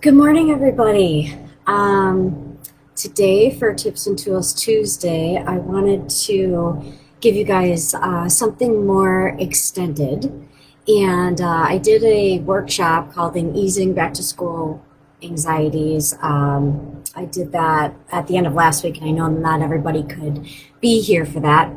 Good morning, everybody. Today for Tips and Tools Tuesday, I wanted to give you guys something more extended. And I did a workshop called an Easing Back to School Anxieties. I did that at the end of last week, and I know not everybody could be here for that.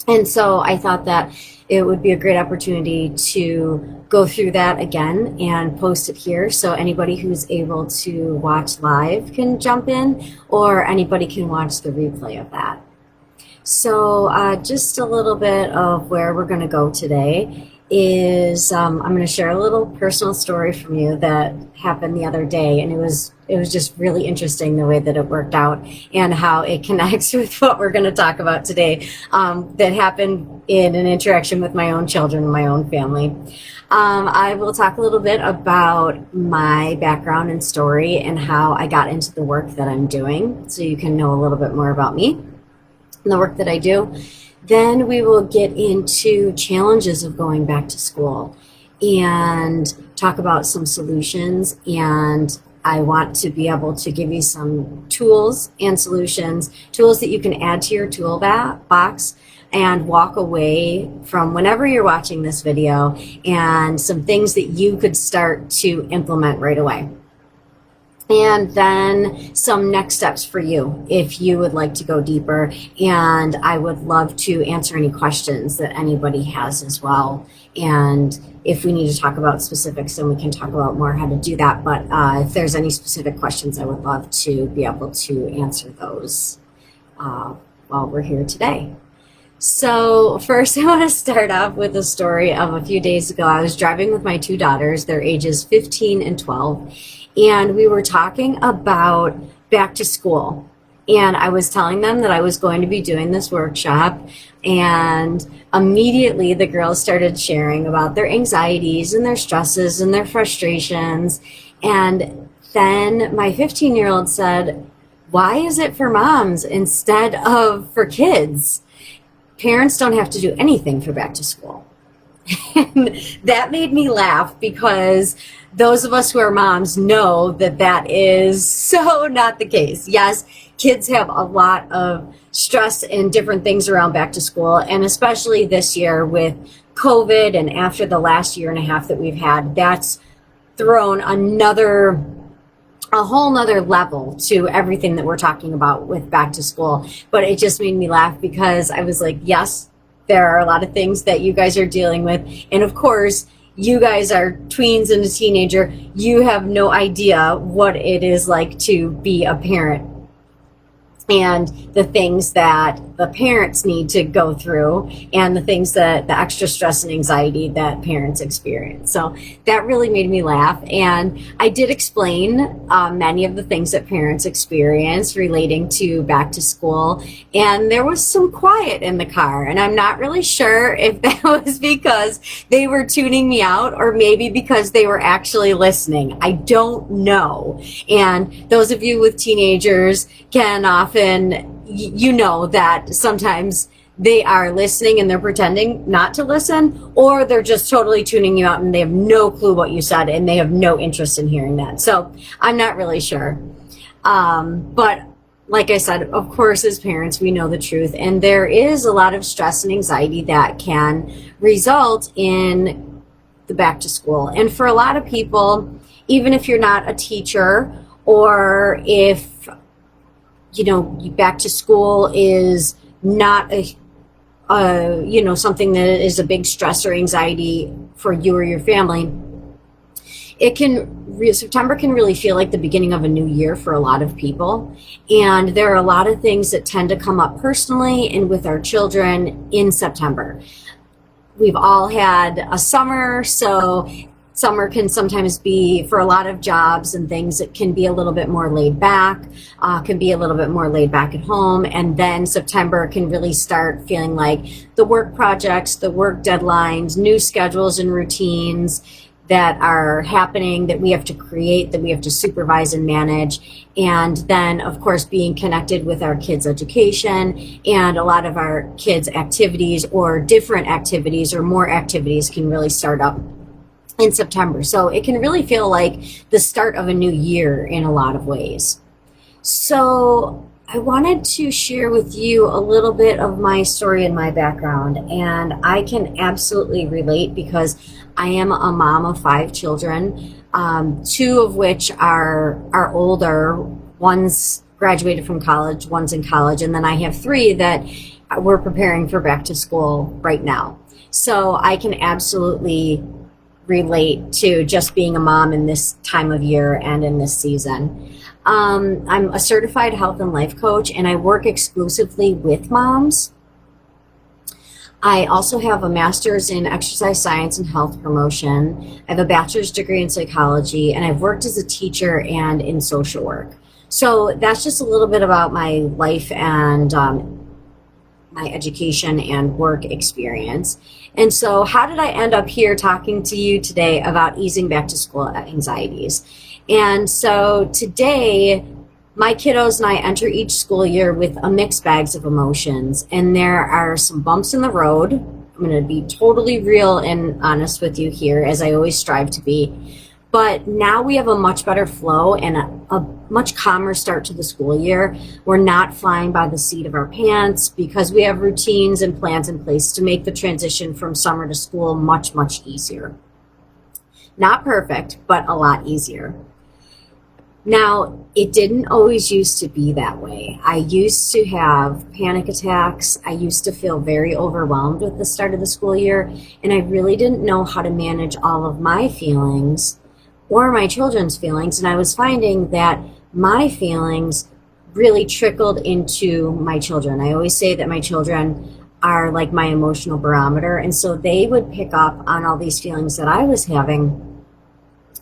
And so I thought that it would be a great opportunity to go through that again and post it here. So anybody who's able to watch live can jump in, or anybody can watch the replay of that. So just a little bit of where we're going to go today is I'm going to share a little personal story from you that happened the other day, and it was just really interesting the way that it worked out and how it connects with what we're going to talk about today, that happened in an interaction with my own children and my own family. I will talk a little bit about my background and story and how I got into the work that I'm doing, so you can know a little bit more about me and the work that I do. Then we will get into challenges of going back to school and talk about some solutions, and I want to be able to give you some tools and solutions, tools that you can add to your tool box and walk away from whenever you're watching this video, and some things that you could start to implement right away. And then some next steps for you if you would like to go deeper. And I would love to answer any questions that anybody has as well. And if we need to talk about specifics, then we can talk about more how to do that. But if there's any specific questions, I would love to be able to answer those while we're here today. So first, I want to start off with a story of a few days ago. I was driving with my two daughters. Their ages 15 and 12. And we were talking about back to school. And I was telling them that I was going to be doing this workshop. And immediately the girls started sharing about their anxieties and their stresses and their frustrations. And then my 15-year-old said, "Why is it for moms instead of for kids? Parents don't have to do anything for back to school." And that made me laugh, because those of us who are moms know that that is so not the case. Yes, kids have a lot of stress and different things around back to school, and especially this year with COVID and after the last year and a half that we've had, that's thrown a whole nother level to everything that we're talking about with back to school. But it just made me laugh, because I was like, yes, there are a lot of things that you guys are dealing with. And of course, you guys are tweens and a teenager. You have no idea what it is like to be a parent, and the things that the parents need to go through, and the things that the extra stress and anxiety that parents experience. So that really made me laugh. And I did explain many of the things that parents experience relating to back to school. And there was some quiet in the car. And I'm not really sure if that was because they were tuning me out, or maybe because they were actually listening. I don't know. And those of you with teenagers can often, you know that sometimes they are listening and they're pretending not to listen, or they're just totally tuning you out and they have no clue what you said and they have no interest in hearing that. So I'm not really sure. But like I said, of course, as parents, we know the truth, and there is a lot of stress and anxiety that can result in the back to school. And for a lot of people, even if you're not a teacher, or if back to school is not something that is a big stress or anxiety for you or your family, September can really feel like the beginning of a new year for a lot of people. And there are a lot of things that tend to come up personally and with our children in September. We've all had a summer, so summer can sometimes be, for a lot of jobs and things, it can be a little bit more laid back, can be a little bit more laid back at home. And then September can really start feeling like the work projects, the work deadlines, new schedules and routines that are happening that we have to create, that we have to supervise and manage. And then, of course, being connected with our kids' education and a lot of our kids' activities, or different activities or more activities, can really start up in September. So it can really feel like the start of a new year in a lot of ways. So I wanted to share with you a little bit of my story and my background, and I can absolutely relate because I am a mom of 5 children, two of which are older. One's graduated from college, one's in college, and then I have 3 that we're preparing for back to school right now. So I can absolutely relate to just being a mom in this time of year and in this season. I'm a certified health and life coach, and I work exclusively with moms. I also have a master's in exercise science and health promotion. I have a bachelor's degree in psychology, and I've worked as a teacher and in social work. So that's just a little bit about my life and my education and work experience. And so how did I end up here talking to you today about easing back to school anxieties? And so today, my kiddos and I enter each school year with a mixed bags of emotions, and there are some bumps in the road. I'm going to be totally real and honest with you here, as I always strive to be. But now we have a much better flow and a much calmer start to the school year. We're not flying by the seat of our pants because we have routines and plans in place to make the transition from summer to school much, much easier. Not perfect, but a lot easier. Now, it didn't always used to be that way. I used to have panic attacks. I used to feel very overwhelmed with the start of the school year, and I really didn't know how to manage all of my feelings or my children's feelings. And I was finding that my feelings really trickled into my children. I always say that my children are like my emotional barometer, and so they would pick up on all these feelings that I was having.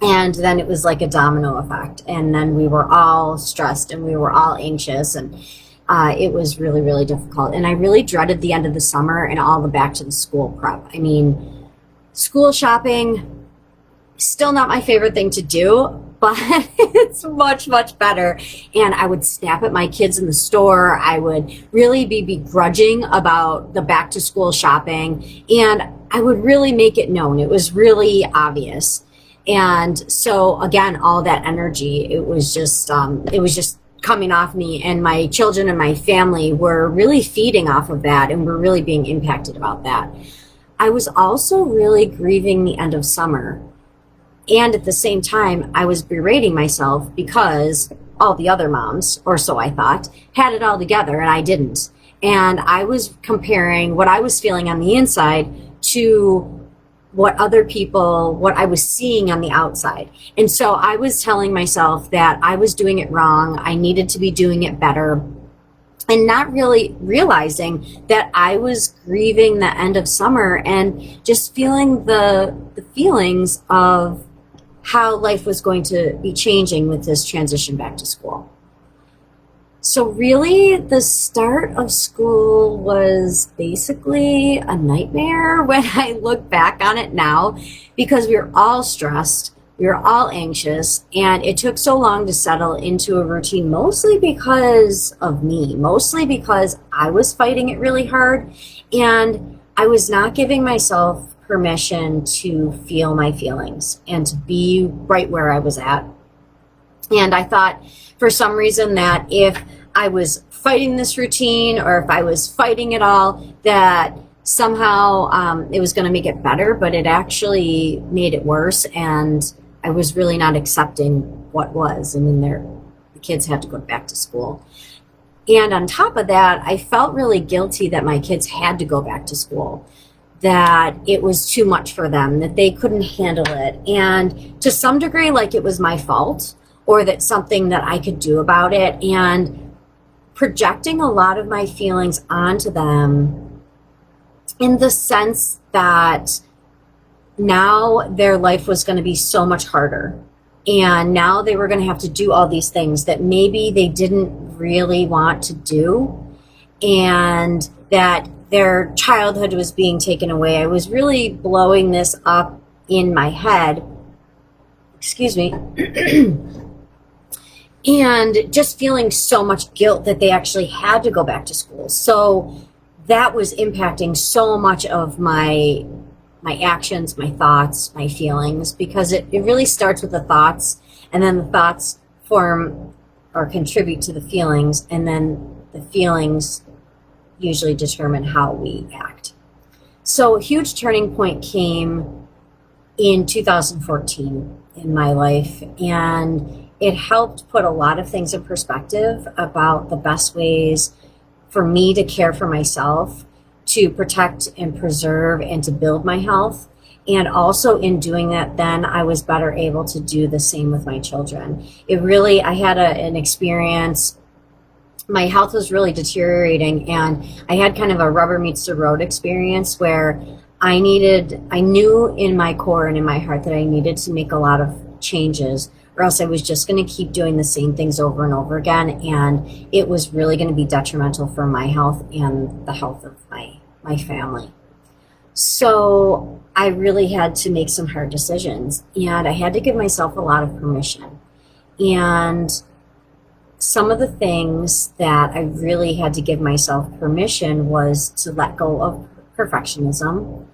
And then it was like a domino effect. And then we were all stressed and we were all anxious. And it was really, really difficult. And I really dreaded the end of the summer and all the back to the school prep. I mean, school shopping, still not my favorite thing to do, but it's much, much better. And I would snap at my kids in the store. I would really be begrudging about the back to school shopping. And I would really make it known. It was really obvious. And so again, all that energy, it was just coming off me, and my children and my family were really feeding off of that, and were really being impacted about that. I was also really grieving the end of summer. And at the same time, I was berating myself because all the other moms, or so I thought, had it all together and I didn't. And I was comparing what I was feeling on the inside to what I was seeing on the outside. And so I was telling myself that I was doing it wrong. I needed to be doing it better, and not really realizing that I was grieving the end of summer and just feeling the feelings of how life was going to be changing with this transition back to school. So really, the start of school was basically a nightmare when I look back on it now, because we were all stressed, we were all anxious, and it took so long to settle into a routine, mostly because of me, mostly because I was fighting it really hard, and I was not giving myself permission to feel my feelings and to be right where I was at. And I thought, for some reason, that if I was fighting this routine, or if I was fighting it all, that somehow it was going to make it better, but it actually made it worse. And I was really not accepting what was. I mean, the kids had to go back to school. And on top of that, I felt really guilty that my kids had to go back to school, that it was too much for them, that they couldn't handle it. And to some degree, like it was my fault, or that something that I could do about it, and projecting a lot of my feelings onto them in the sense that now their life was going to be so much harder, and now they were going to have to do all these things that maybe they didn't really want to do, and that their childhood was being taken away. I was really blowing this up in my head. Excuse me. And just feeling so much guilt that they actually had to go back to school. So that was impacting so much of my my actions, my thoughts, my feelings, because it really starts with the thoughts, and then the thoughts form or contribute to the feelings, and then the feelings usually determine how we act. So a huge turning point came in 2014 in my life, and it helped put a lot of things in perspective about the best ways for me to care for myself, to protect and preserve and to build my health. And also in doing that, then I was better able to do the same with my children. I had an experience. My health was really deteriorating, and I had kind of a rubber meets the road experience where I knew in my core and in my heart that I needed to make a lot of changes, or else I was just going to keep doing the same things over and over again. And it was really going to be detrimental for my health and the health of my family. So I really had to make some hard decisions, and I had to give myself a lot of permission. And some of the things that I really had to give myself permission was to let go of perfectionism,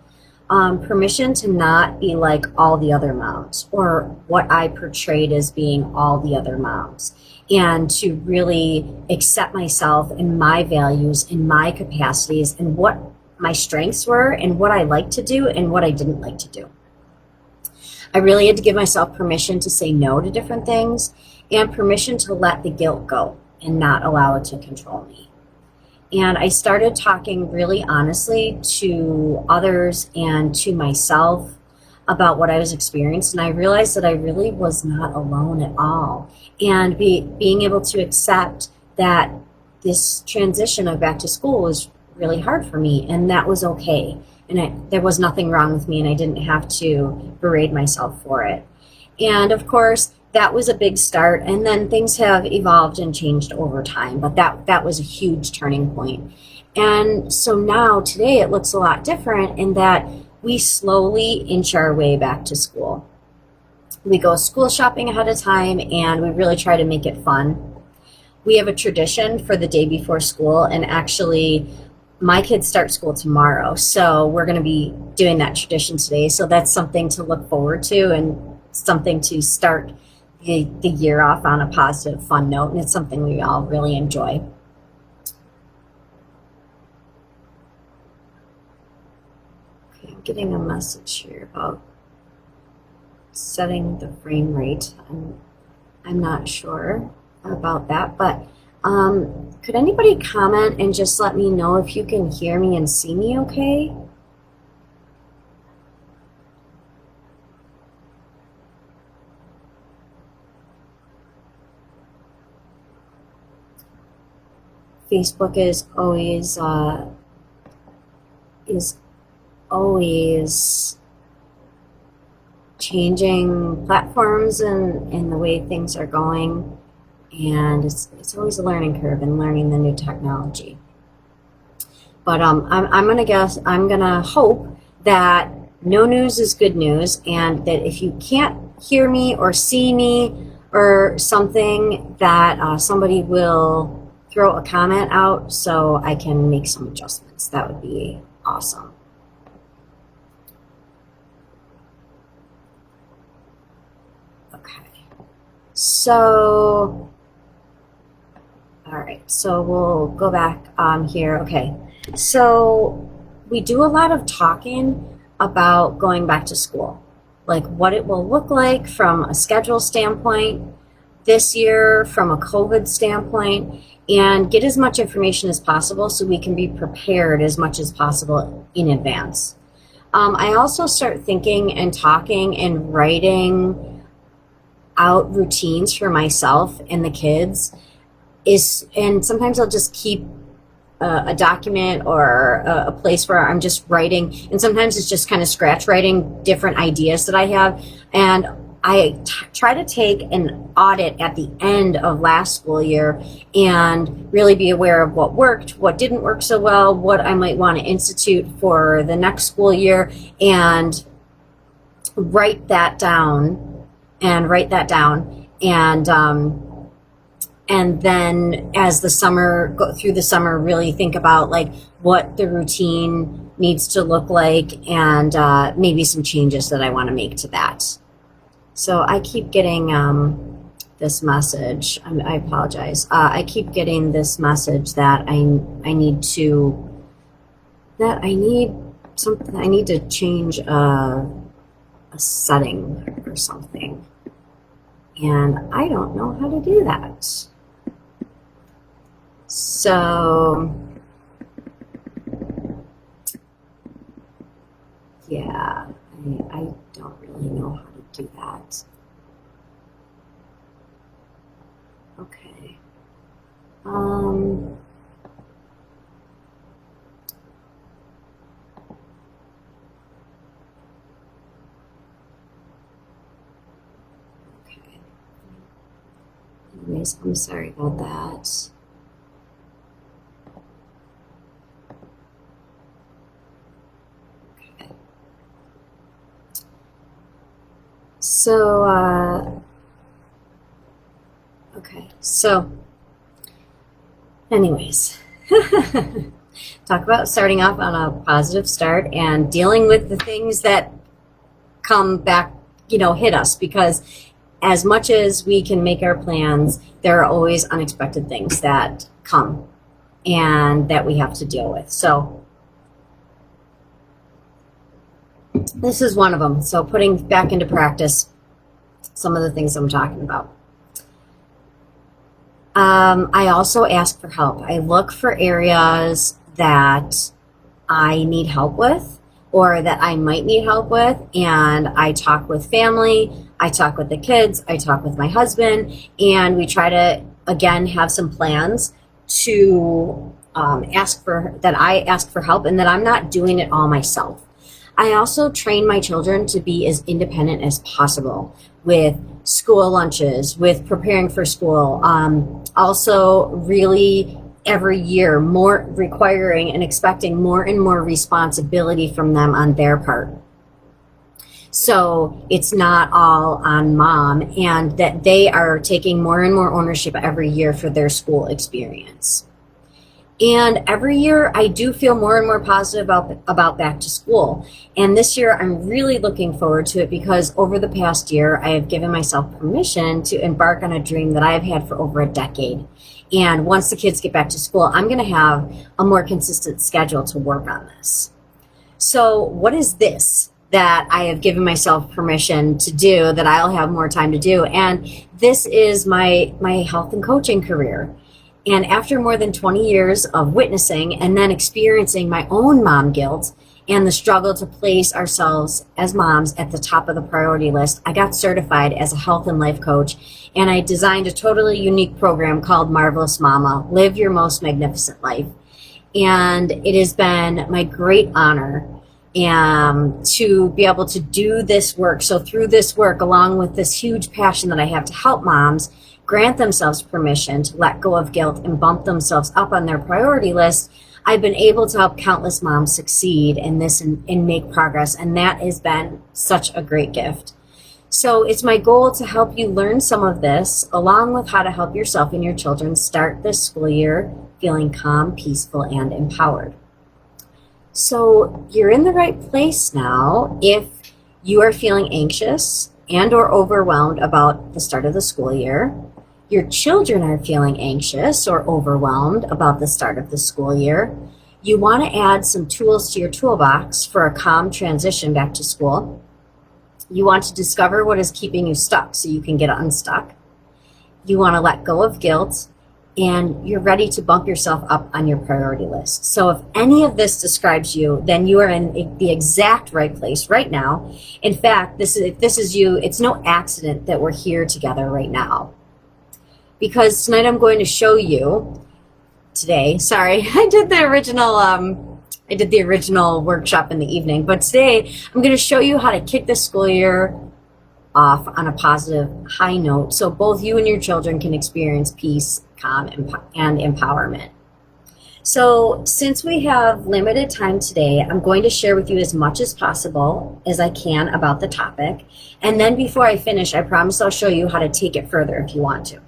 permission to not be like all the other moms or what I portrayed as being all the other moms, and to really accept myself and my values and my capacities and what my strengths were and what I liked to do and what I didn't like to do. I really had to give myself permission to say no to different things, and permission to let the guilt go and not allow it to control me. And I started talking really honestly to others and to myself about what I was experiencing. And I realized that I really was not alone at all. And being able to accept that this transition of back to school was really hard for me, and that was okay. And there was nothing wrong with me, and I didn't have to berate myself for it. And of course, that was a big start, and then things have evolved and changed over time, but that was a huge turning point. And so now today it looks a lot different in that we slowly inch our way back to school. We go school shopping ahead of time, and we really try to make it fun. We have a tradition for the day before school, and actually my kids start school tomorrow, so we're going to be doing that tradition today. So that's something to look forward to and something to start the year off on a positive, fun note, and it's something we all really enjoy. Okay, I'm getting a message here about setting the frame rate. I'm not sure about that, but could anybody comment and just let me know if you can hear me and see me okay? Facebook is always changing platforms and the way things are going, and it's always a learning curve in learning the new technology. But I'm gonna hope that no news is good news, and that if you can't hear me or see me or something, that somebody will throw a comment out so I can make some adjustments. That would be awesome. Okay. So, all right. So we'll go back here. Okay. So we do a lot of talking about going back to school, like what it will look like from a schedule standpoint this year, from a COVID standpoint, and get as much information as possible so we can be prepared as much as possible in advance. I also start thinking and talking and writing out routines for myself and the kids. And sometimes I'll just keep a document or a place where I'm just writing, and sometimes it's just kind of scratch writing different ideas that I have. And I try to take an audit at the end of last school year and really be aware of what worked, what didn't work so well, what I might want to institute for the next school year, and write that down. And then as the summer, go through the summer, really think about like what the routine needs to look like, and maybe some changes that I want to make to that. So I keep getting this message. I apologize. I keep getting this message that I need something. I need to change a setting or something, and I don't know how to do that. So yeah, I don't really know how to do that. Okay. Okay. Anyways, I'm sorry about that. Okay. So, okay. So, anyways, talk about starting off on a positive start and dealing with the things that come back, hit us, because as much as we can make our plans, there are always unexpected things that come and that we have to deal with. So this is one of them. So putting back into practice some of the things I'm talking about. I also ask for help. I look for areas that I need help with or that I might need help with, and I talk with family, I talk with the kids, I talk with my husband, and we try to, again, have some plans to I ask for help and that I'm not doing it all myself. I also train my children to be as independent as possible with school lunches, with preparing for school. Also really every year more requiring and expecting more and more responsibility from them on their part. So it's not all on mom, and that they are taking more and more ownership every year for their school experience. And every year I do feel more and more positive about back to school. And this year I'm really looking forward to it because over the past year, I have given myself permission to embark on a dream that I've had for over a decade. And once the kids get back to school, I'm going to have a more consistent schedule to work on this. So what is this that I have given myself permission to do that I'll have more time to do? And this is my health and coaching career. And after more than 20 years of witnessing and then experiencing my own mom guilt and the struggle to place ourselves as moms at the top of the priority list, I got certified as a health and life coach, and I designed a totally unique program called Marvelous Mama, Live Your Most Magnificent Life. And it has been my great honor to be able to do this work. So through this work, along with this huge passion that I have to help moms grant themselves permission to let go of guilt and bump themselves up on their priority list, I've been able to help countless moms succeed in this and make progress. And that has been such a great gift. So it's my goal to help you learn some of this, along with how to help yourself and your children start this school year feeling calm, peaceful, and empowered. So you're in the right place now if you are feeling anxious and or overwhelmed about the start of the school year. Your children are feeling anxious or overwhelmed about the start of the school year. You want to add some tools to your toolbox for a calm transition back to school. You want to discover what is keeping you stuck so you can get unstuck. You want to let go of guilt, and you're ready to bump yourself up on your priority list. So if any of this describes you, then you are in the exact right place right now. In fact, if this is you, it's no accident that we're here together right now. Because tonight I'm going to show you today. Sorry, I did the original workshop in the evening, but today I'm going to show you how to kick the school year off on a positive high note so both you and your children can experience peace, calm, and empowerment. So since we have limited time today, I'm going to share with you as much as possible as I can about the topic. And then before I finish, I promise I'll show you how to take it further if you want to.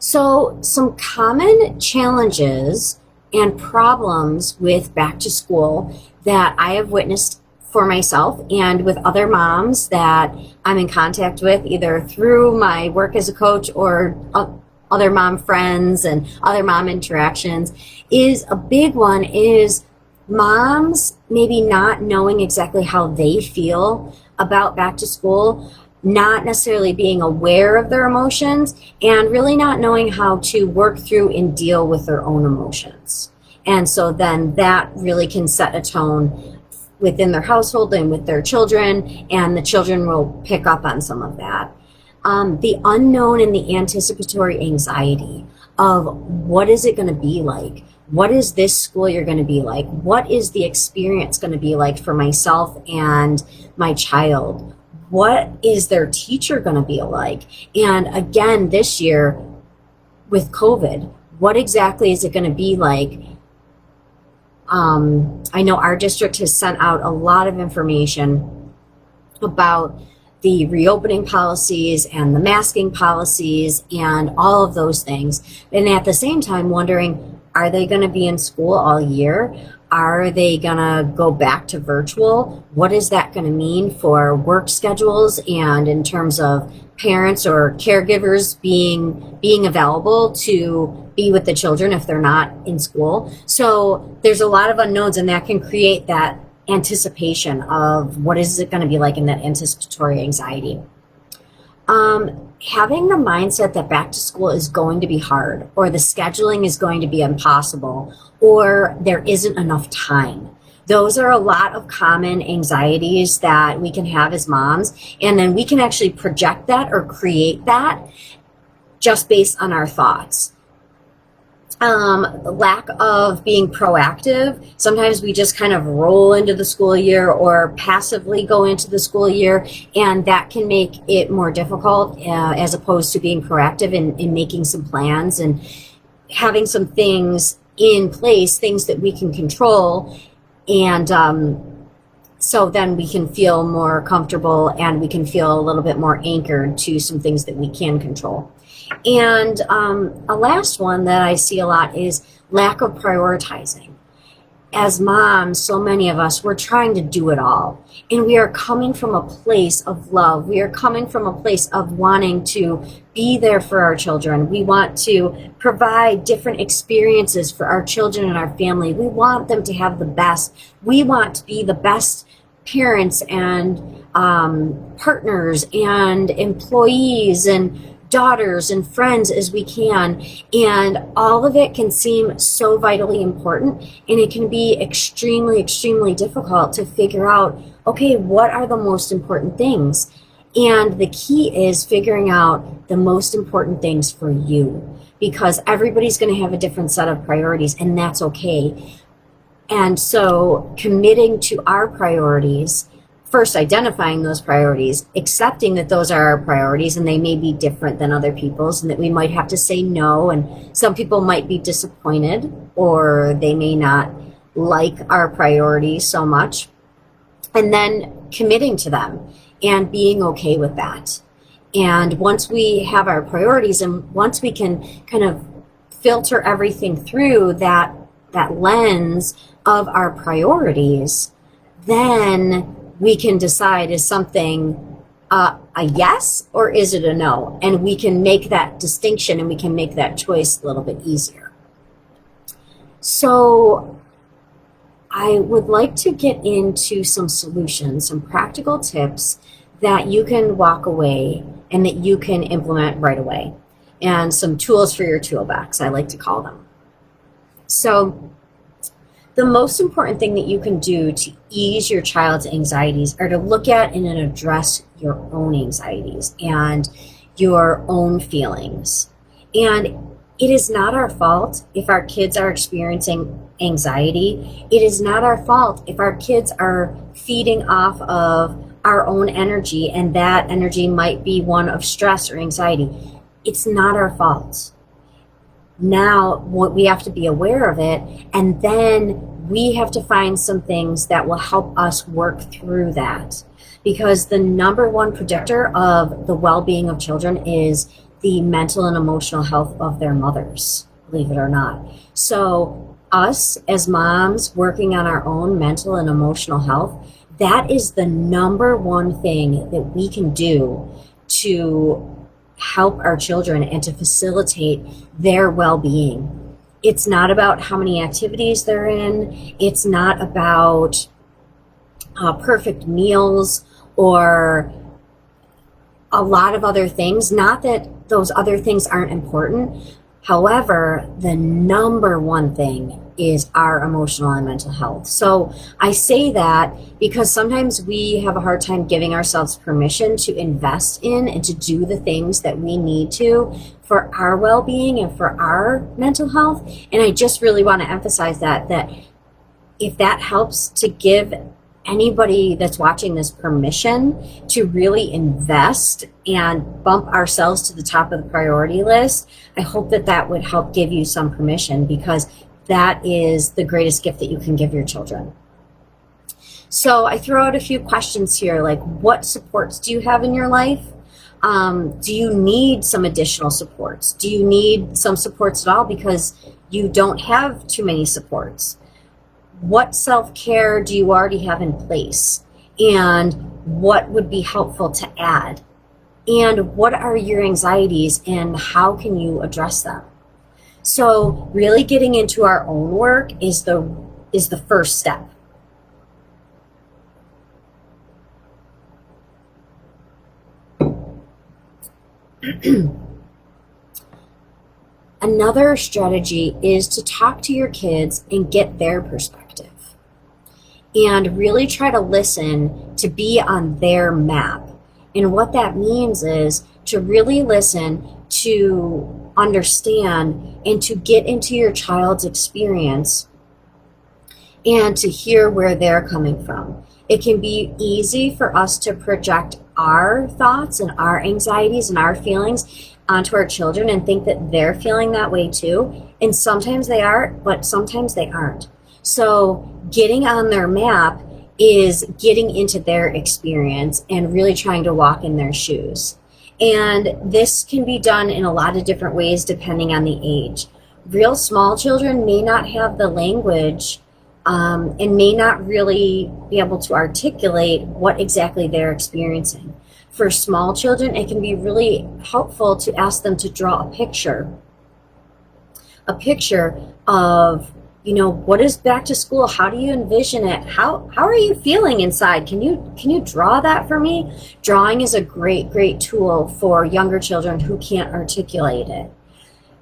So some common challenges and problems with back to school that I have witnessed for myself and with other moms that I'm in contact with, either through my work as a coach or other mom friends and other mom interactions. Is a big one is moms maybe not knowing exactly how they feel about back to school, not necessarily being aware of their emotions, and really not knowing how to work through and deal with their own emotions. And so then that really can set a tone within their household and with their children, and the children will pick up on some of that. The unknown and the anticipatory anxiety of what is it going to be like? What is this school year going to be like? What is the experience going to be like for myself and my child? What is their teacher going to be like? And again, this year with COVID, what exactly is it going to be like? I know our district has sent out a lot of information about the reopening policies and the masking policies and all of those things. And at the same time wondering, are they going to be in school all year? Are they going to go back to virtual? What is that going to mean for work schedules and in terms of parents or caregivers being available to be with the children if they're not in school? So there's a lot of unknowns, and that can create that anticipation of what is it going to be like, in that anticipatory anxiety. Having the mindset that back to school is going to be hard, or the scheduling is going to be impossible, or there isn't enough time. Those are a lot of common anxieties that we can have as moms, and then we can actually project that or create that just based on our thoughts. Lack of being proactive. Sometimes we just kind of roll into the school year or passively go into the school year, and that can make it more difficult as opposed to being proactive in making some plans and having some things in place, things that we can control. And so then we can feel more comfortable and we can feel a little bit more anchored to some things that we can control. And a last one that I see a lot is lack of prioritizing. As moms, so many of us, we're trying to do it all. And we are coming from a place of love. We are coming from a place of wanting to be there for our children. We want to provide different experiences for our children and our family. We want them to have the best. We want to be the best parents and partners and employees and daughters and friends as we can, and all of it can seem so vitally important, and it can be extremely difficult to figure out, okay, what are the most important things? And the key is figuring out the most important things for you, because everybody's going to have a different set of priorities, and that's okay. And so committing to our priorities, first identifying those priorities, accepting that those are our priorities and they may be different than other people's, and that we might have to say no, and some people might be disappointed or they may not like our priorities so much, and then committing to them and being okay with that. And once we have our priorities, and once we can kind of filter everything through that lens of our priorities, then we can decide, is something a yes or is it a no? And we can make that distinction and we can make that choice a little bit easier. So I would like to get into some solutions, some practical tips that you can walk away and that you can implement right away, and some tools for your toolbox, I like to call them. So the most important thing that you can do to ease your child's anxieties are to look at and address your own anxieties and your own feelings. And it is not our fault if our kids are experiencing anxiety. It is not our fault if our kids are feeding off of our own energy, and that energy might be one of stress or anxiety. It's not our fault. Now, we have to be aware of it, and then we have to find some things that will help us work through that. Because the number one predictor of the well-being of children is the mental and emotional health of their mothers, believe it or not. So us as moms working on our own mental and emotional health, that is the number one thing that we can do to help our children and to facilitate their well-being. It's not about how many activities they're in. It's not about perfect meals or a lot of other things. Not that those other things aren't important. However, the number one thing is our emotional and mental health. So I say that because sometimes we have a hard time giving ourselves permission to invest in and to do the things that we need to for our well-being and for our mental health. And I just really want to emphasize that if that helps to give anybody that's watching this permission to really invest and bump ourselves to the top of the priority list, I hope that would help give you some permission, because that is the greatest gift that you can give your children. So I throw out a few questions here, like what supports do you have in your life? Do you need some additional supports? Do you need some supports at all because you don't have too many supports? What self-care do you already have in place? And what would be helpful to add? And what are your anxieties and how can you address them? So really getting into our own work is the first step. Another strategy is to talk to your kids and get their perspective and really try to listen, to be on their map. And what that means is to really listen, to understand, and to get into your child's experience and to hear where they're coming from. It can be easy for us to project our thoughts and our anxieties and our feelings onto our children and think that they're feeling that way too. And sometimes they are, but sometimes they aren't. So getting on their map is getting into their experience and really trying to walk in their shoes. And this can be done in a lot of different ways depending on the age. Real small children may not have the language and may not really be able to articulate what exactly they're experiencing. For small children, it can be really helpful to ask them to draw a picture of, what is back to school? How do you envision it? How are you feeling inside? Can you draw that for me? Drawing is a great tool for younger children who can't articulate it.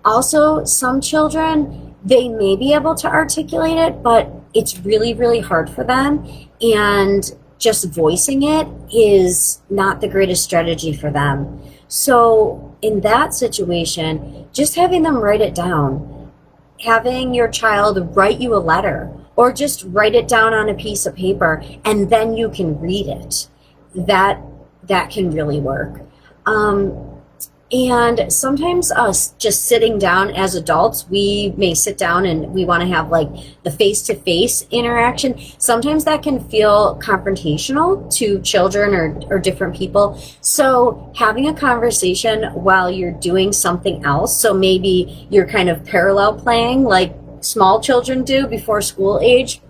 Also, some children, they may be able to articulate it, but it's really hard for them, and just voicing it is not the greatest strategy for them. So in that situation, just having them write it down, having your child write you a letter, or just write it down on a piece of paper and then you can read it, that can really work. And sometimes us just sitting down as adults, we may sit down and we want to have like the face-to-face interaction. Sometimes that can feel confrontational to children or different people. So having a conversation while you're doing something else, so maybe you're kind of parallel playing like small children do before school age,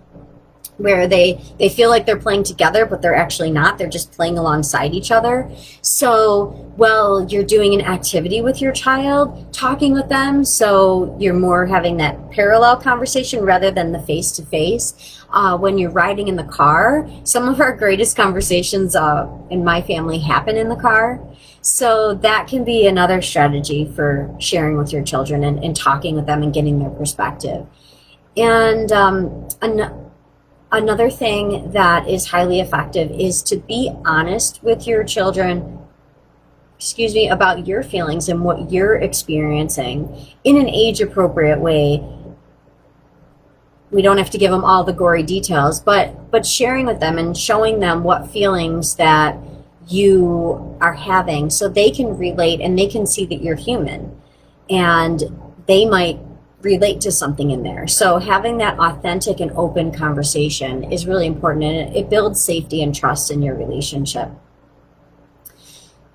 where they feel like they're playing together, but they're actually not. They're just playing alongside each other. So while you're doing an activity with your child, talking with them, so you're more having that parallel conversation rather than the face-to-face. When you're riding in the car, some of our greatest conversations in my family happen in the car. So that can be another strategy for sharing with your children and talking with them and getting their perspective. And another thing that is highly effective is to be honest with your children, about your feelings and what you're experiencing in an age-appropriate way. We don't have to give them all the gory details, but sharing with them and showing them what feelings that you are having so they can relate and they can see that you're human and they might relate to something in there. So having that authentic and open conversation is really important, and it builds safety and trust in your relationship.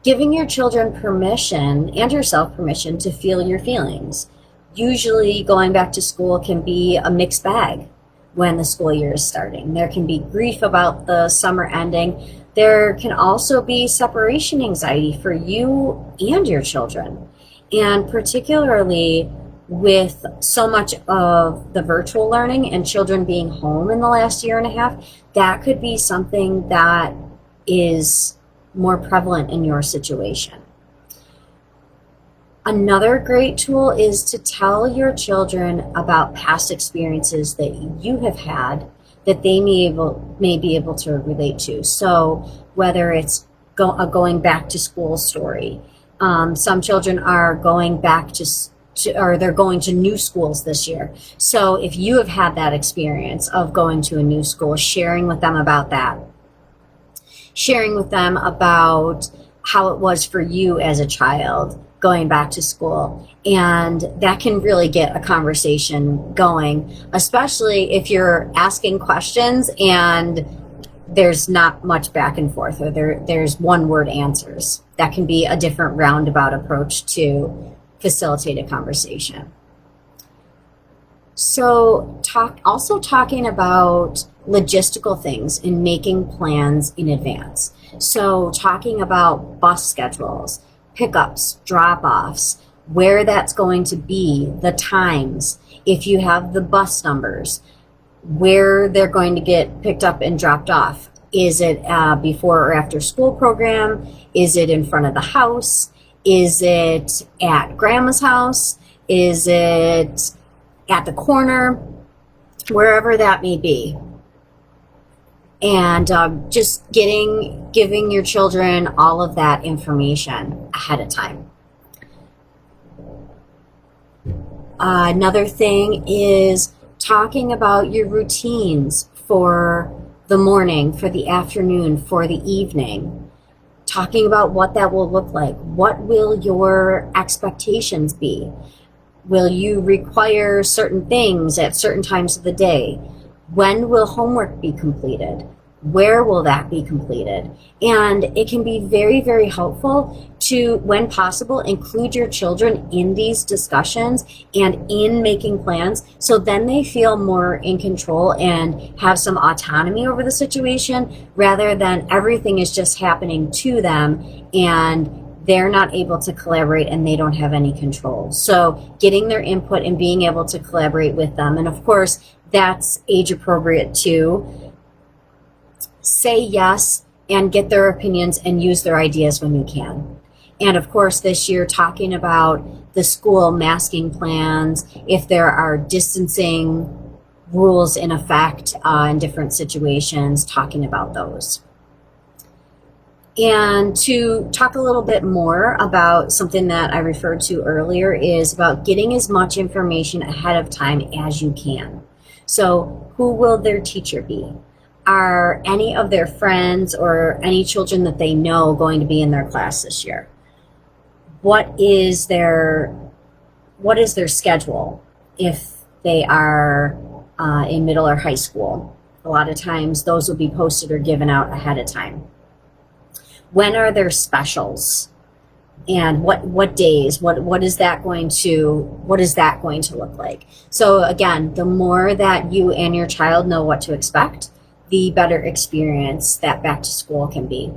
Giving your children permission and yourself permission to feel your feelings. Usually going back to school can be a mixed bag when the school year is starting. There can be grief about the summer ending. There can also be separation anxiety for you and your children. And particularly with so much of the virtual learning and children being home in the last year and a half, that could be something that is more prevalent in your situation. Another great tool is to tell your children about past experiences that you have had that they may be able to relate to. So whether it's a going back to school story, some children are going back or they're going to new schools this year. So if you have had that experience of going to a new school, sharing with them about that, sharing with them about how it was for you as a child going back to school. And that can really get a conversation going, especially if you're asking questions and there's not much back and forth, or there's one word answers. That can be a different roundabout approach to facilitate a conversation. So also talking about logistical things and making plans in advance. So talking about bus schedules, pickups, drop-offs, where that's going to be, the times, if you have the bus numbers, where they're going to get picked up and dropped off. Is it before or after school program? Is it in front of the house? Is it at grandma's house? Is it at the corner? Wherever that may be. And just giving your children all of that information ahead of time. Another thing is talking about your routines for the morning, for the afternoon, for the evening. Talking about what that will look like. What will your expectations be? Will you require certain things at certain times of the day? When will homework be completed? Where will that be completed? And it can be very, very helpful to, when possible, include your children in these discussions and in making plans, so then they feel more in control and have some autonomy over the situation, rather than everything is just happening to them and they're not able to collaborate and they don't have any control. So getting their input and being able to collaborate with them. And of course, that's age appropriate too. Say yes and get their opinions and use their ideas when you can. And of course, this year, talking about the school masking plans, if there are distancing rules in effect in different situations, talking about those. And to talk a little bit more about something that I referred to earlier is about getting as much information ahead of time as you can. So who will their teacher be? Are any of their friends or any children that they know going to be in their class this year? What is their schedule if they are in middle or high school? A lot of times those will be posted or given out ahead of time. When are their specials? And what days? What is that going to look like? So again, the more that you and your child know what to expect, the better experience that back to school can be.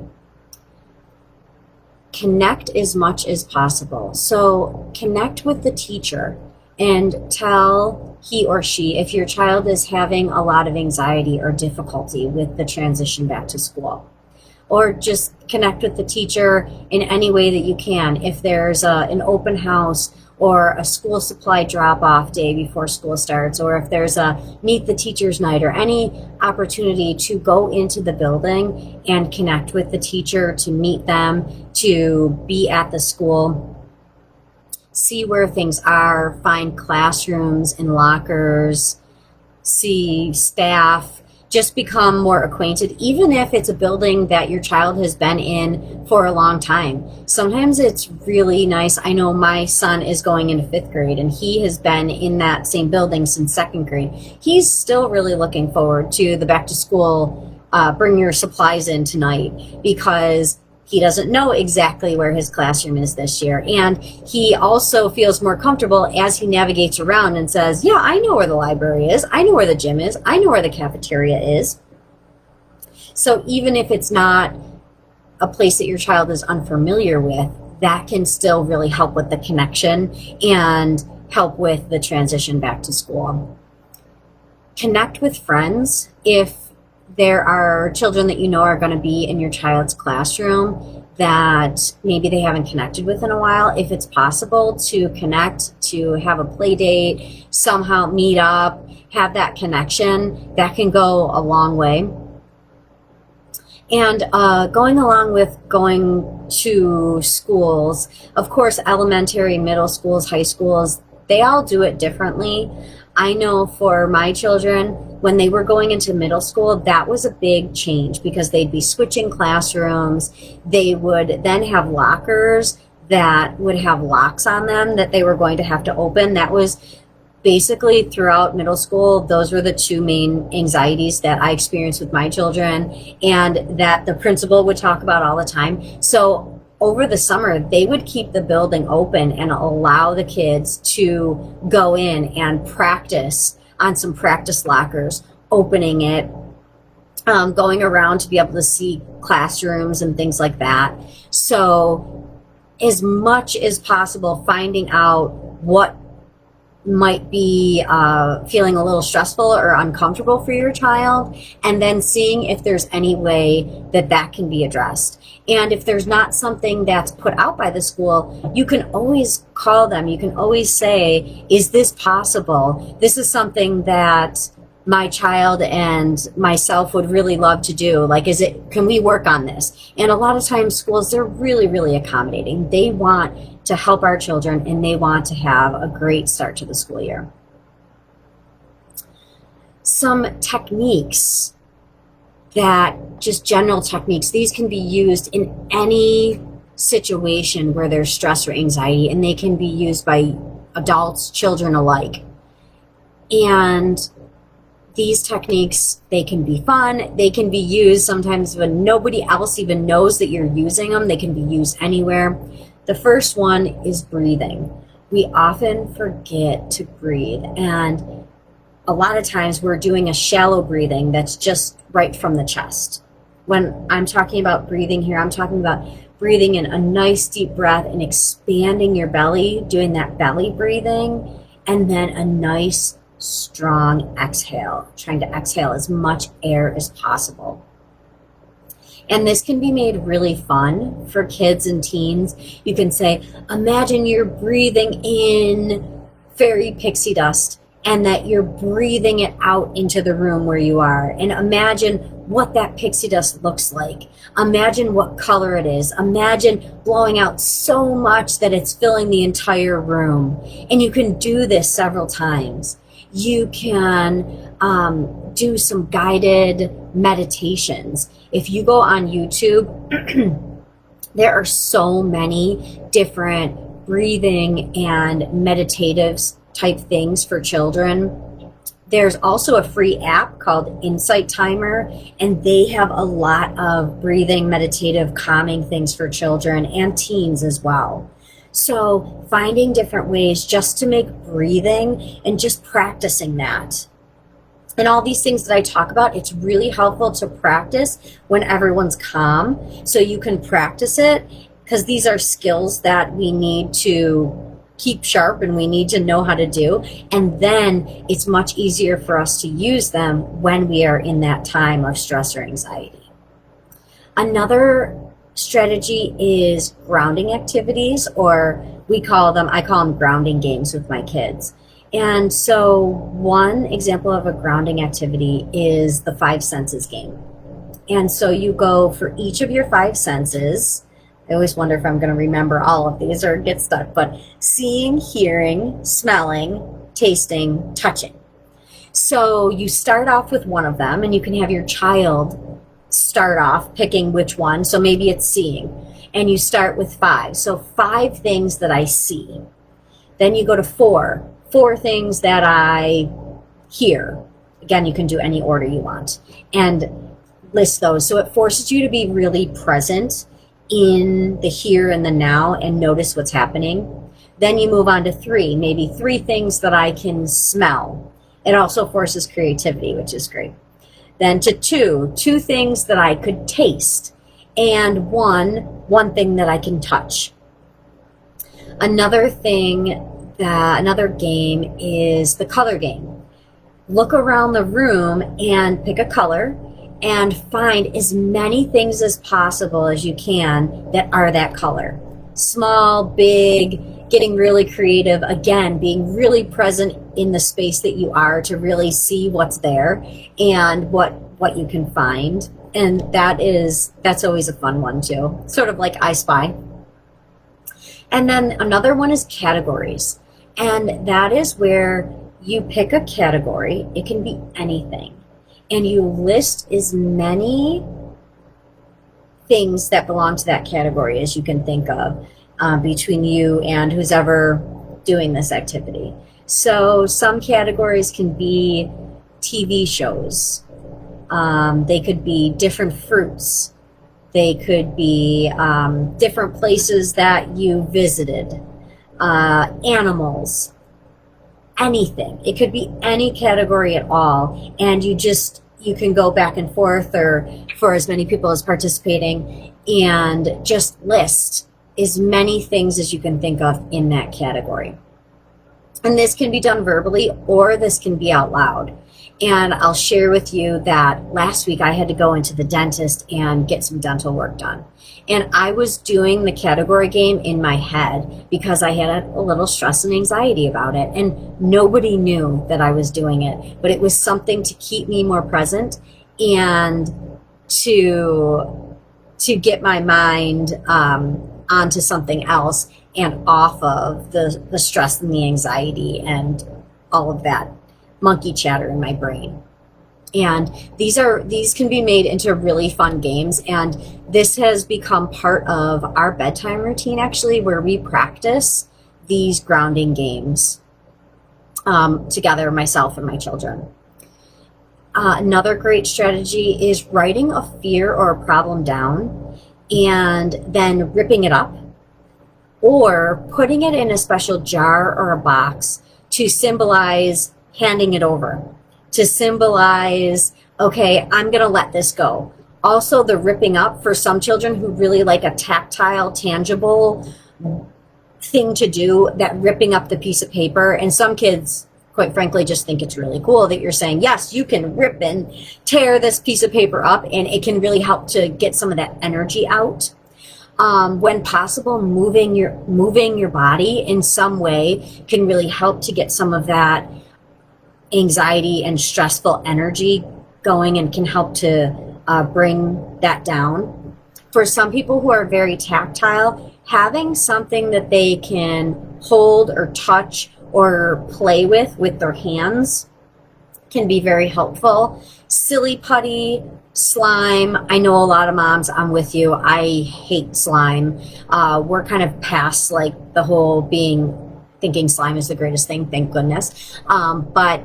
Connect as much as possible. So connect with the teacher and tell he or she if your child is having a lot of anxiety or difficulty with the transition back to school. Or just connect with the teacher in any way that you can. If there's an open house or a school supply drop-off day before school starts, or if there's a meet the teachers night, or any opportunity to go into the building and connect with the teacher, to meet them, to be at the school, see where things are, find classrooms and lockers, see staff, just become more acquainted, even if it's a building that your child has been in for a long time. Sometimes it's really nice. I know my son is going into 5th grade and he has been in that same building since 2nd grade. He's still really looking forward to the back to school, bring your supplies in tonight, because He doesn't know exactly where his classroom is this year. And he also feels more comfortable as he navigates around and says, yeah, I know where the library is. I know where the gym is. I know where the cafeteria is. So even if it's not a place that your child is unfamiliar with, that can still really help with the connection and help with the transition back to school. Connect with friends. If there are children that you know are going to be in your child's classroom that maybe they haven't connected with in a while, if it's possible to connect, to have a play date, somehow meet up, have that connection, that can go a long way. And going along with going to schools, of course, elementary, middle schools, high schools, they all do it differently. I know for my children, when they were going into middle school, that was a big change because they'd be switching classrooms. They would then have lockers that would have locks on them that they were going to have to open. That was basically throughout middle school, those were the two main anxieties that I experienced with my children and that the principal would talk about all the time. So over the summer, they would keep the building open and allow the kids to go in and practice on some practice lockers, opening it, going around to be able to see classrooms and things like that. So as much as possible, finding out what might be feeling a little stressful or uncomfortable for your child, and then seeing if there's any way that that can be addressed. And if there's not something that's put out by the school, you can always call them. You can always say, is this possible? This is something that my child and myself would really love to do. Like, can we work on this? And a lot of times schools, they're really, really accommodating. They want to help our children and they want to have a great start to the school year. Some techniques just general techniques, these can be used in any situation where there's stress or anxiety, and they can be used by adults, children alike. And these techniques, they can be fun. They can be used sometimes when nobody else even knows that you're using them. They can be used anywhere. The first one is breathing. We often forget to breathe, and a lot of times we're doing a shallow breathing that's just right from the chest. When I'm talking about breathing here, I'm talking about breathing in a nice deep breath and expanding your belly, doing that belly breathing, and then a nice strong exhale, trying to exhale as much air as possible. And this can be made really fun for kids and teens. You can say, imagine you're breathing in fairy pixie dust and that you're breathing it out into the room where you are. And imagine what that pixie dust looks like. Imagine what color it is. Imagine blowing out so much that it's filling the entire room. And you can do this several times. You can do some guided meditations. If you go on YouTube, there are so many different breathing and meditative type things for children. There's also a free app called Insight Timer, and they have a lot of breathing, meditative, calming things for children and teens as well. So finding different ways just to make breathing and just practicing that. And all these things that I talk about, it's really helpful to practice when everyone's calm. So you can practice it because these are skills that we need to keep sharp and we need to know how to do. And then it's much easier for us to use them when we are in that time of stress or anxiety. Another strategy is grounding activities, or I call them grounding games with my kids. And so one example of a grounding activity is the 5 senses game. And so you go for each of your 5 senses. I always wonder if I'm going to remember all of these or get stuck, but seeing, hearing, smelling, tasting, touching. So you start off with one of them, and you can have your child start off picking which one. So maybe it's seeing, and you start with 5. So 5 things that I see. Then you go to 4 things that I hear. Again, you can do any order you want and list those. So it forces you to be really present in the here and the now and notice what's happening. Then you move on to 3, maybe 3 things that I can smell. It also forces creativity, which is great. Then to 2 things that I could taste, and one thing that I can touch. Another game is the color game. Look around the room and pick a color and find as many things as possible as you can that are that color. Small, big, getting really creative. Again, being really present in the space that you are to really see what's there and what you can find. And that's always a fun one too. Sort of like I Spy. And then another one is categories. And that is where you pick a category. It can be anything. And you list as many things that belong to that category as you can think of between you and who's ever doing this activity. So some categories can be TV shows. They could be different fruits. They could be different places that you visited, animals, anything. It could be any category at all. And you can go back and forth, or for as many people as participating, and just list as many things as you can think of in that category. And this can be done verbally, or this can be out loud. And I'll share with you that last week I had to go into the dentist and get some dental work done. And I was doing the category game in my head because I had a little stress and anxiety about it. And nobody knew that I was doing it, but it was something to keep me more present and to get my mind onto something else and off of the stress and the anxiety and all of that monkey chatter in my brain. And these can be made into really fun games. And this has become part of our bedtime routine, actually, where we practice these grounding games together, myself and my children. Another great strategy is writing a fear or a problem down and then ripping it up or putting it in a special jar or a box to symbolize handing it over, to symbolize, okay, I'm going to let this go. Also, the ripping up for some children who really like a tactile, tangible thing to do, that ripping up the piece of paper. And some kids, quite frankly, just think it's really cool that you're saying, yes, you can rip and tear this piece of paper up, and it can really help to get some of that energy out. When possible, moving your body in some way can really help to get some of that anxiety and stressful energy going and can help to bring that down. For some people who are very tactile, having something that they can hold or touch or play with their hands can be very helpful. Silly putty, slime. I know a lot of moms, I'm with you. I hate slime. We're kind of past like the whole thinking slime is the greatest thing, thank goodness. But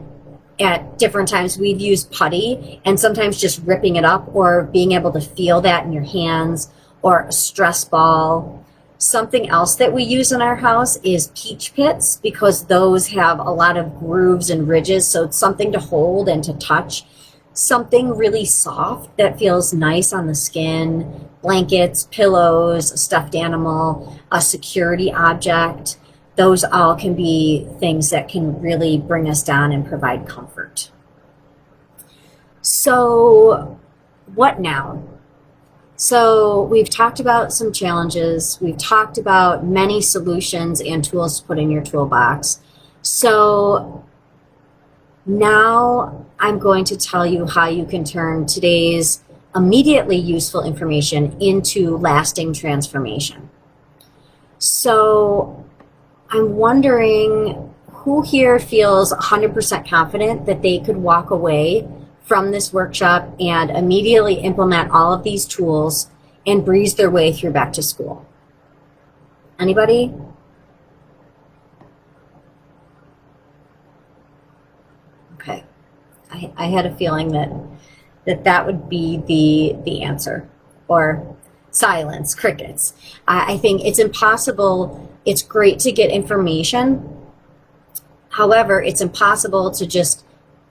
at different times we've used putty, and sometimes just ripping it up or being able to feel that in your hands, or a stress ball. Something else that we use in our house is peach pits, because those have a lot of grooves and ridges, so it's something to hold and to touch. Something really soft that feels nice on the skin, blankets, pillows, a stuffed animal, a security object. Those all can be things that can really bring us down and provide comfort. So what now? So we've talked about some challenges. We've talked about many solutions and tools to put in your toolbox. So now I'm going to tell you how you can turn today's immediately useful information into lasting transformation. So I'm wondering who here feels 100% confident that they could walk away from this workshop and immediately implement all of these tools and breeze their way through back to school. Anybody? Okay. I had a feeling that would be the answer. Or Silence, crickets. I think it's impossible. It's great to get information. However, it's impossible to just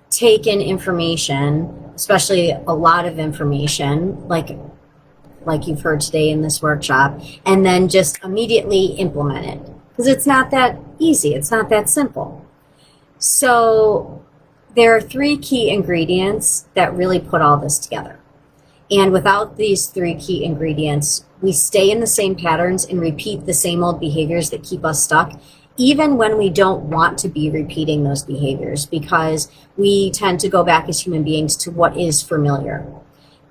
take in information, especially a lot of information, like you've heard today in this workshop, and then just immediately implement it. Because it's not that easy. It's not that simple. So there are 3 key ingredients that really put all this together. And without these 3 key ingredients, we stay in the same patterns and repeat the same old behaviors that keep us stuck, even when we don't want to be repeating those behaviors, because we tend to go back as human beings to what is familiar.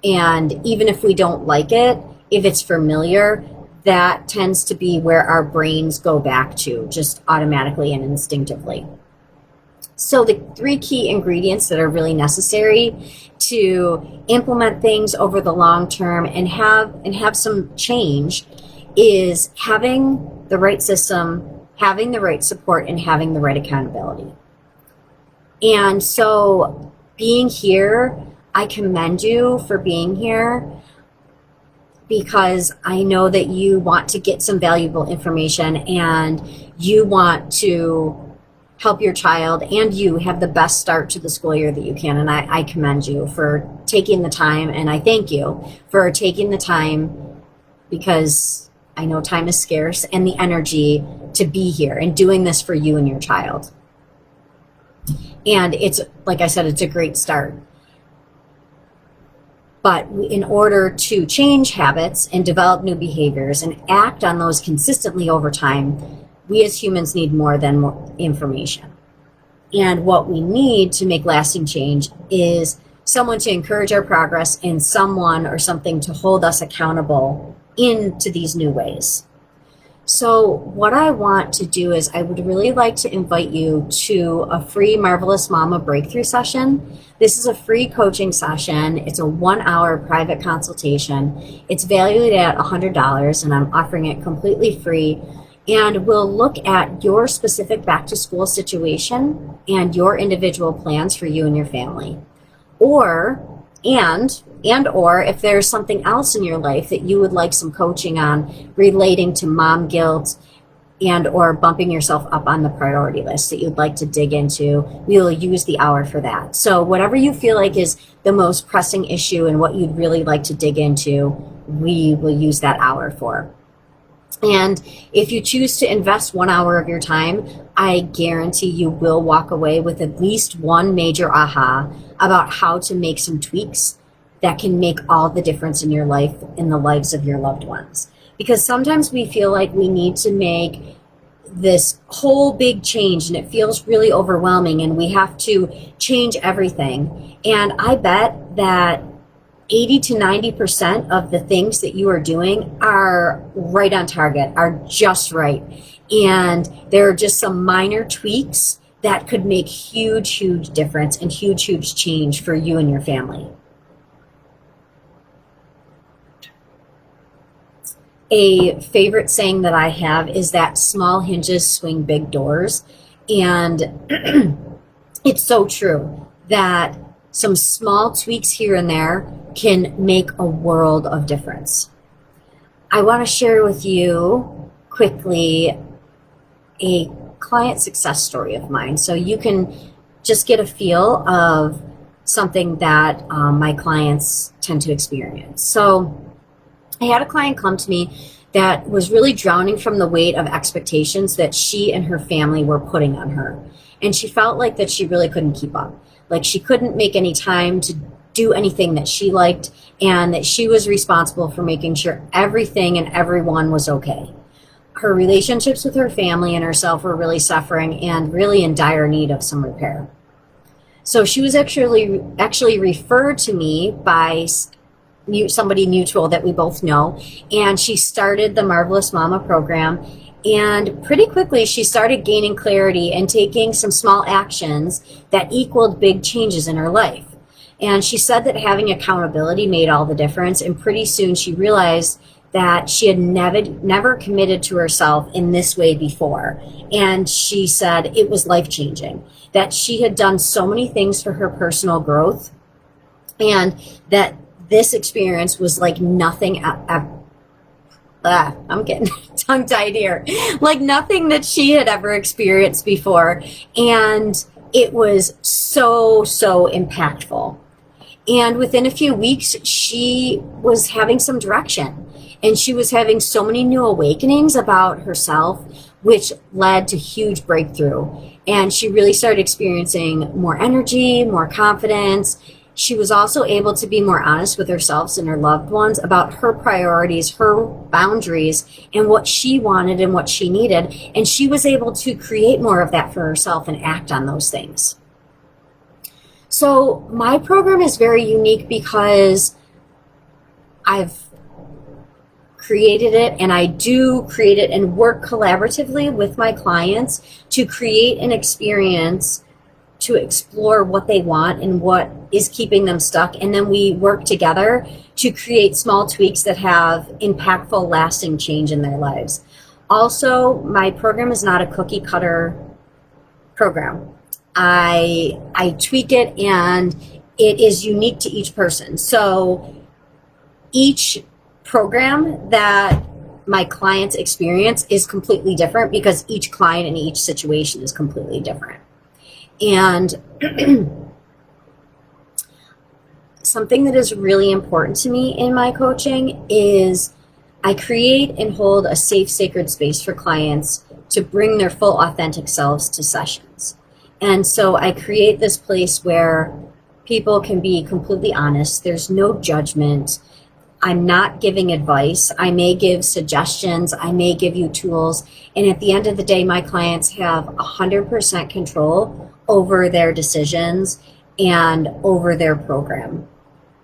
And even if we don't like it, if it's familiar, that tends to be where our brains go back to, just automatically and instinctively. So the 3 key ingredients that are really necessary to implement things over the long term and have some change is having the right system, having the right support, and having the right accountability. And so being here, I commend you for being here, because I know that you want to get some valuable information and you want to help your child and you have the best start to the school year that you can. And I commend you for taking the time, and I thank you for taking the time, because I know time is scarce, and the energy to be here and doing this for you and your child. And it's, like I said, it's a great start. But in order to change habits and develop new behaviors and act on those consistently over time, we as humans need more than more information. And what we need to make lasting change is someone to encourage our progress and someone or something to hold us accountable into these new ways. So what I want to do is I would really like to invite you to a free Marvelous Mama breakthrough session. This is a free coaching session. It's a 1-hour private consultation. It's valued at $100, and I'm offering it completely free. And we'll look at your specific back to school situation and your individual plans for you and your family. Or if there's something else in your life that you would like some coaching on relating to mom guilt and or bumping yourself up on the priority list that you'd like to dig into, we will use the hour for that. So whatever you feel like is the most pressing issue and what you'd really like to dig into, we will use that hour for. And if you choose to invest 1 hour of your time, I guarantee you will walk away with at least one major aha about how to make some tweaks that can make all the difference in your life, in the lives of your loved ones. Because sometimes we feel like we need to make this whole big change and it feels really overwhelming and we have to change everything. And I bet that 80 to 90% of the things that you are doing are right on target, are just right. And there are just some minor tweaks that could make huge difference and huge change for you and your family. A favorite saying that I have is that small hinges swing big doors. And it's so true that some small tweaks here and there can make a world of difference. I want to share with you quickly a client success story of mine, so you can just get a feel of something that my clients tend to experience. So I had a client come to me that was really drowning from the weight of expectations that she and her family were putting on her. And she felt like that she really couldn't keep up. Like she couldn't make any time to do anything that she liked, and that she was responsible for making sure everything and everyone was okay. Her relationships with her family and herself were really suffering and really in dire need of some repair. So she was actually referred to me by somebody mutual that we both know, and she started the Marvelous Mama program. And pretty quickly, she started gaining clarity and taking some small actions that equaled big changes in her life. And she said that having accountability made all the difference. And pretty soon she realized that she had never committed to herself in this way before. And she said it was life-changing, that she had done so many things for her personal growth, and that this experience was like nothing I'm getting tongue-tied here. Like nothing that she had ever experienced before. And it was so, so impactful. And within a few weeks, she was having some direction. And she was having so many new awakenings about herself, which led to huge breakthrough. And she really started experiencing more energy, more confidence. She was also able to be more honest with herself and her loved ones about her priorities, her boundaries, and what she wanted and what she needed. And she was able to create more of that for herself and act on those things. So my program is very unique because I've created it, and I do create it and work collaboratively with my clients to create an experience to explore what they want and what is keeping them stuck. And then we work together to create small tweaks that have impactful, lasting change in their lives. Also, my program is not a cookie cutter program. I tweak it, and it is unique to each person. So each program that my clients experience is completely different because each client and each situation is completely different. And something that is really important to me in my coaching is I create and hold a safe, sacred space for clients to bring their full authentic selves to sessions. And so I create this place where people can be completely honest. There's no judgment. I'm not giving advice. I may give suggestions. I may give you tools. And at the end of the day, my clients have 100% control over their decisions and over their program.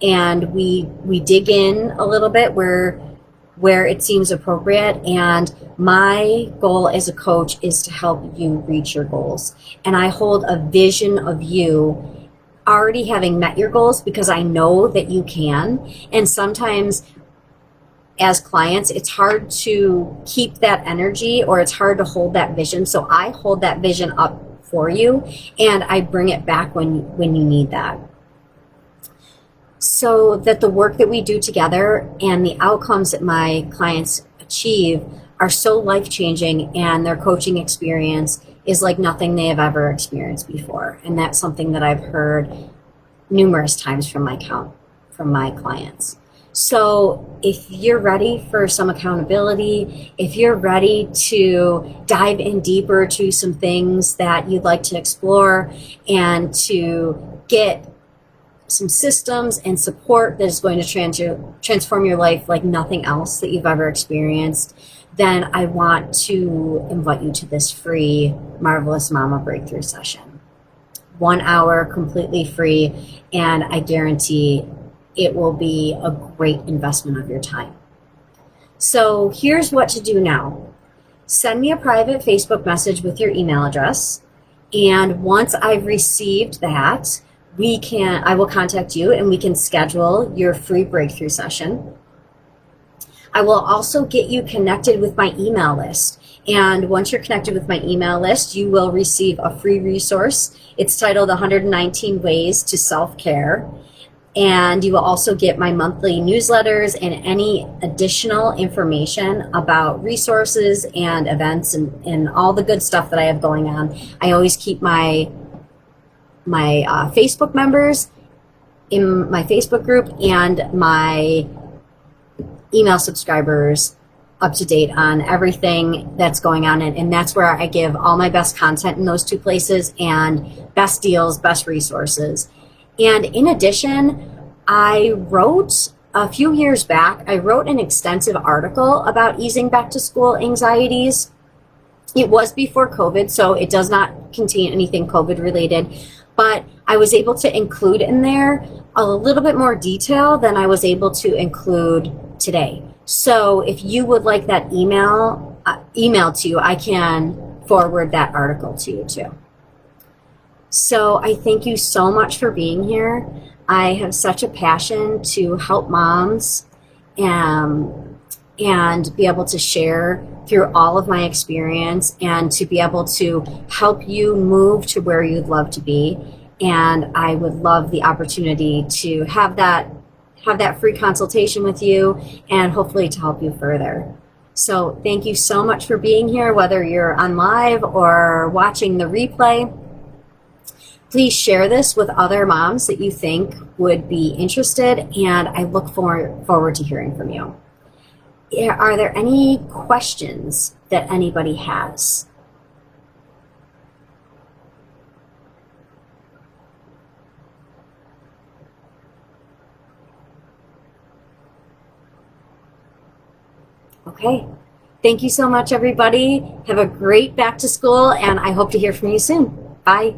And we dig in a little bit where it seems appropriate. And my goal as a coach is to help you reach your goals. And I hold a vision of you already having met your goals because I know that you can. And sometimes as clients, it's hard to keep that energy, or it's hard to hold that vision. So I hold that vision up for you, and I bring it back when you need that. So that the work that we do together and the outcomes that my clients achieve are so life-changing, and their coaching experience is like nothing they have ever experienced before. And that's something that I've heard numerous times from my clients. So if you're ready for some accountability, if you're ready to dive in deeper to some things that you'd like to explore and to get some systems and support that is going to transform your life like nothing else that you've ever experienced, then I want to invite you to this free Marvelous Mama Breakthrough session. 1 hour, completely free, and I guarantee it will be a great investment of your time. So here's what to do now. Send me a private Facebook message with your email address, and once I've received that, I will contact you and we can schedule your free breakthrough session. I will also get you connected with my email list. And once you're connected with my email list, you will receive a free resource. It's titled 119 Ways to Self-Care. And you will also get my monthly newsletters and any additional information about resources and events and all the good stuff that I have going on. I always keep my Facebook members in my Facebook group and my email subscribers up to date on everything that's going on. And that's where I give all my best content in those two places and best deals, best resources. And in addition, a few years back, I wrote an extensive article about easing back to school anxieties. It was before COVID, so it does not contain anything COVID related, but I was able to include in there a little bit more detail than I was able to include today. So if you would like that emailed to you, I can forward that article to you too. So I thank you so much for being here. I have such a passion to help moms and be able to share through all of my experience and to be able to help you move to where you'd love to be. And I would love the opportunity to have that free consultation with you and hopefully to help you further. So thank you so much for being here, whether you're on live or watching the replay. Please share this with other moms that you think would be interested, and I look forward to hearing from you. Are there any questions that anybody has? Okay. Thank you so much, everybody. Have a great back to school, and I hope to hear from you soon. Bye.